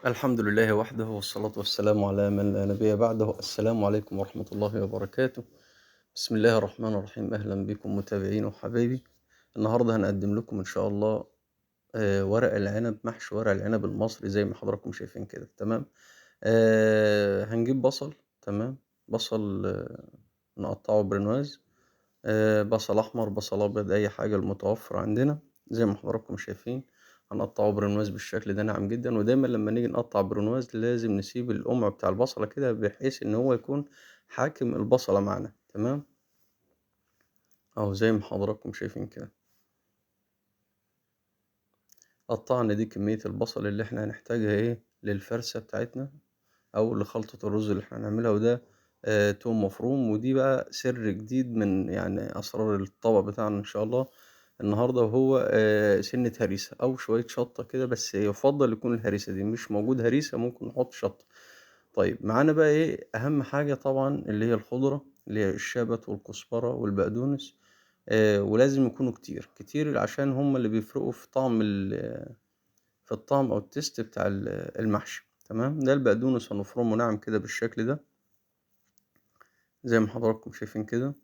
الحمد لله وحده والصلاة والسلام على من لا نبي بعده. السلام عليكم ورحمة الله وبركاته. بسم الله الرحمن الرحيم. أهلا بكم متابعين وحبايبي. النهاردة هنقدم لكم إن شاء الله ورق العنب، محشي ورق العنب المصري زي ما حضراتكم شايفين كده. تمام. هنجيب بصل. تمام. بصل نقطعه برنواز. بصل أحمر، بصل أبيض، أي حاجة المتوفر عندنا زي ما حضراتكم شايفين. هنقطعه برنواز بالشكل ده ناعم جدا، ودايما لما نيجي نقطع برنواز لازم نسيب القمع بتاع البصلة كده بحيث إن هو يكون حاكم البصلة معنا. تمام. أهو زي ما حضراتكم شايفين كده قطعنا. دي كمية البصل اللي احنا هنحتاجها ايه للفرشة بتاعتنا أو لخلطة الرز اللي احنا هنعملها، وده توم مفروم. ودي بقى سر جديد من يعني أسرار الطبق بتاعنا إن شاء الله النهاردة، وهو سنة هريسة أو شوية شطة كده، بس يفضل يكون الهريسة دي مش موجود هريسة ممكن نحط شطة. طيب معانا بقى إيه أهم حاجة طبعا اللي هي الخضرة، اللي هي الشبت والكزبرة والبقدونس. ولازم يكونوا كتير كتير عشان هم اللي بيفرقوا في طعم في الطعم أو التيست بتاع المحشي. تمام. ده البقدونس هنفرمه ناعم كده بالشكل ده زي ما حضراتكم شايفين كده.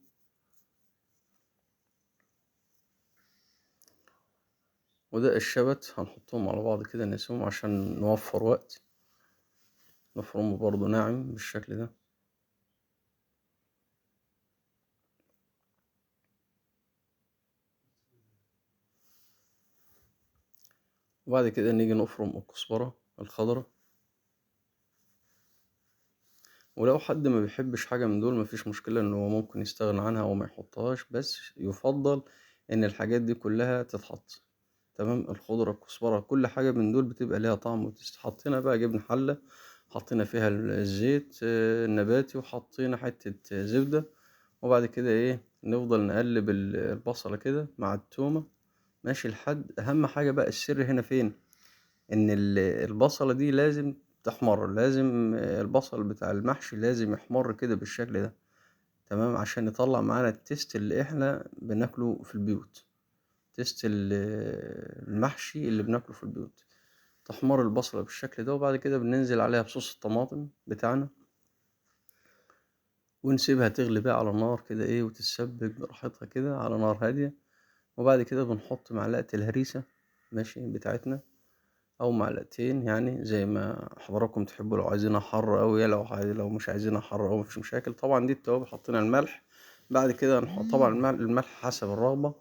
وده الشبت هنحطهم على بعض كده نقسمهم عشان نوفر وقت. نفرمه برضو ناعم بالشكل ده. وبعد كده نيجي نفرم الكزبرة الخضرا. ولو حد ما بيحبش حاجة من دول مفيش مشكلة إن هو ممكن يستغنى عنها أو ما يحطهاش، بس يفضل إن الحاجات دي كلها تتحط. تمام. الخضرة الكزبرة كل حاجة من دول بتبقى ليها طعم وتست. حطينا بقى جبن حلة، حطينا فيها الزيت النباتي، وحطينا حتة زبدة. وبعد كده ايه نفضل نقلب البصلة كده مع التومة ماشي لحد أهم حاجة بقى. السر هنا فين؟ إن البصلة دي لازم تحمر. لازم البصل بتاع المحشي لازم يحمر كده بالشكل ده. تمام. عشان يطلع معانا التيست اللي احنا بناكله في البيوت. تيست المحشي اللي بناكله في البيوت. تحمر البصلة بالشكل ده، وبعد كده بننزل عليها بصوص الطماطم بتاعنا، ونسيبها تغلي بقى على النار كده ايه وتتسبك براحتها كده على نار هادية. وبعد كده بنحط معلقة الهريسة ماشي بتاعتنا، أو معلقتين يعني زي ما حضراتكم تحبوا. لو عايزينها حر أوي، لو مش عايزينها حر أوي مفيش مشاكل. طبعا دي التوابل. حطينا الملح. بعد كده نحط طبعا الملح حسب الرغبة.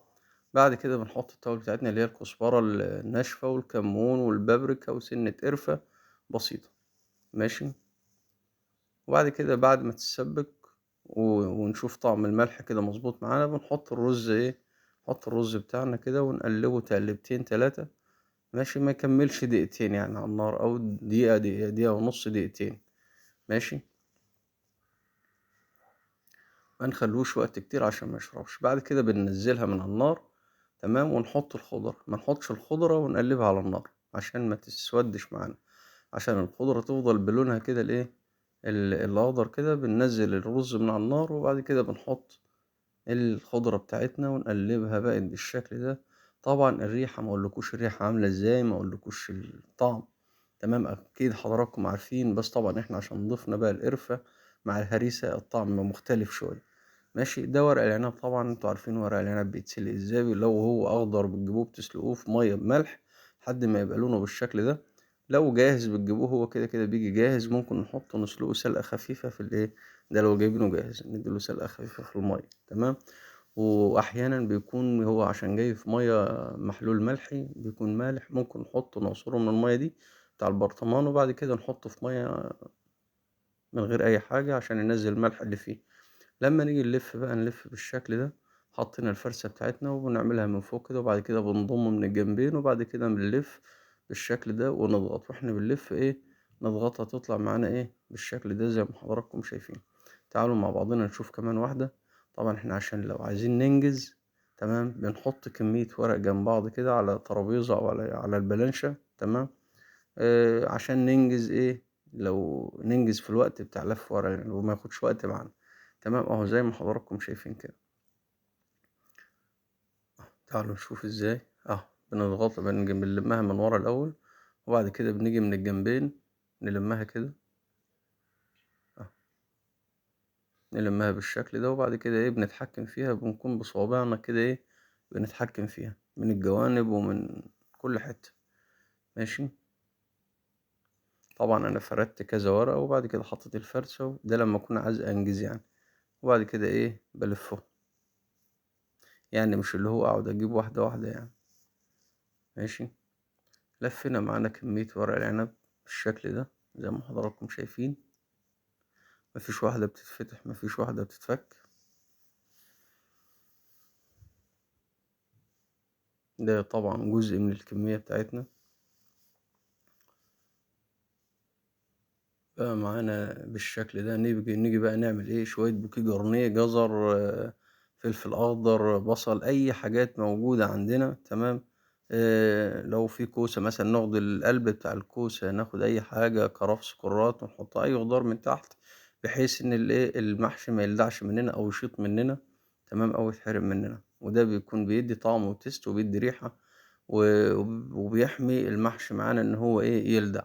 بعد كده بنحط التوابل بتاعتنا اللي هي الكزبرة الناشفة والكمون والبابريكا وسنة قرفة بسيطة ماشي. وبعد كده بعد ما تتسبك ونشوف طعم الملح كده مظبوط معانا، بنحط الرز ايه. نحط الرز بتاعنا كده ونقلبه تقلبتين تلاتة ماشي. ما يكملش دقيقتين يعني على النار، او دقيقة دقيقة دقيقة ونص دقيقتين ماشي. ما نخلوش وقت كتير عشان ما يشربش. بعد كده بننزلها من على النار. تمام. ونحط الخضرة. ما نحطش الخضرة ونقلبها على النار عشان ما تسودش معانا، عشان الخضرة تفضل بلونها كده الايه الاخضر كده. بننزل الرز من على النار، وبعد كده بنحط الخضرة بتاعتنا ونقلبها بقى بالشكل ده. طبعا الريحة ما اقولكوش الريحة عاملة ازاي، ما اقولكوش الطعم. تمام. اكيد حضراتكم عارفين، بس طبعا احنا عشان ضفنا بقى القرفة مع الهريسة الطعم مختلف شوية ماشي. ده ورق العنب. طبعا انتوا عارفين ورق العنب بيتسلق ازاي. لو هو اخضر بتجيبوه بتسلقوه في مية بملح لحد ما يبقى لونه بالشكل ده. لو جاهز بتجيبوه هو كده كده بيجي جاهز، ممكن نحطه نسلقه سلقة خفيفة في الايه. ده لو جايبينه جاهز نديله سلقة خفيفة في المية. تمام. واحيانا بيكون هو عشان جاي في مية محلول ملحي بيكون مالح، ممكن نحطه نعصره من المية دي بتاع البرطمان، وبعد كده نحطه في مية من غير اي حاجة عشان ينزل الملح اللي فيه. لما نيجي نلف بقى نلف بالشكل ده. حطينا الفرشة بتاعتنا وبنعملها من فوق كده، وبعد كده بنضم من الجنبين، وبعد كده بنلف بالشكل ده ونضغط. واحنا بنلف ايه نضغطها تطلع معانا ايه بالشكل ده زي ما حضراتكم شايفين. تعالوا مع بعضنا نشوف كمان واحدة. طبعا احنا عشان لو عايزين ننجز تمام بنحط كمية ورق جنب بعض كده على ترابيزة او على البلانشة. تمام. عشان ننجز ايه لو ننجز في الوقت بتاع لف ورق يعني وما ياخدش وقت معانا. تمام. اهو زي ما حضراتكم شايفين كده. تعالوا نشوف ازاي. بنضغط بنلمها من ورا الاول، وبعد كده بنيجي من الجنبين نلمها كده أهو، نلمها بالشكل ده، وبعد كده إيه بنتحكم فيها، بنكون بصوابعنا كده إيه بنتحكم فيها من الجوانب ومن كل حتة. ماشي. طبعا أنا فردت كذا ورقة، وبعد كده حطيت الفرشة ده لما أكون عايز أنجز يعني، وبعد كده إيه بلفه، يعني مش اللي هو أقعد أجيب واحدة واحدة يعني. ماشي. لفينا معانا كمية ورق العنب بالشكل ده زي ما حضراتكم شايفين، مفيش واحدة بتتفتح مفيش واحدة بتتفك. ده طبعا جزء من الكمية بتاعتنا. بقى معانا بالشكل ده، نيجي بقى نعمل ايه شوية بوكيه جرنيه، جزر، فلفل أخضر، بصل، أي حاجات موجودة عندنا. تمام. لو في كوسة مثلا ناخد القلب بتاع الكوسة، ناخد أي حاجة، كرفس، كرات، ونحط أي خضار من تحت، بحيث إن الايه المحشي ما يلدعش مننا أو يشيط مننا. تمام. أو يتحرم مننا، وده بيكون بيدي طعم وتست وبيدي ريحة، وبيحمي المحشي معانا إن هو ايه يلدع.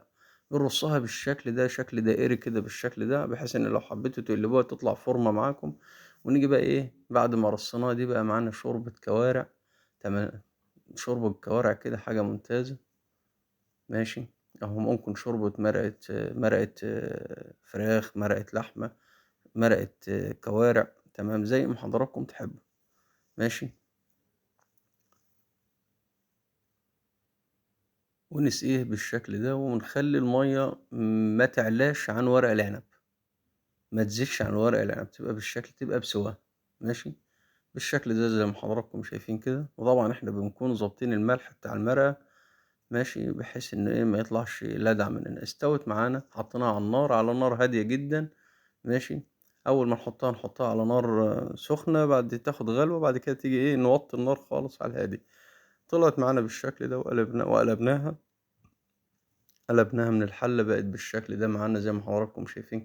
بنرصها بالشكل ده، شكل دائري كده بالشكل ده، بحيث ان لو حبيتوا تقلبوها تطلع فورمة معاكم. ونيجي بقى ايه بعد ما رصيناها دي، بقى معانا شوربة كوارع. تمام. شوربة كوارع كده حاجة ممتازة. ماشي. اهو ممكن شوربة مرقة فراخ، مرقة لحمة، مرقة كوارع. تمام زي ما حضراتكم تحبوا. ماشي. ونسقيه بالشكل ده، ونخلي المية ما تعلاش عن ورق العنب، ما تزيدش عن ورق العنب، تبقى بالشكل تبقى بسوا. ماشي. بالشكل ده زي ما حضراتكم شايفين كده. وطبعا احنا بنكون ظابطين الملح بتاع المرقة، ماشي، بحيث ان ايه ما يطلعش لدع مننا. استوت معانا، حطيناها على النار، على نار هادية جدا. ماشي. اول ما نحطها على نار سخنة، بعد تاخد غلوة، بعد كده تيجي ايه نوطي النار خالص على الهادي. طلعت معانا بالشكل ده، وقلبناها من الحلة، بقت بالشكل ده معانا زي ما حضراتكم شايفين.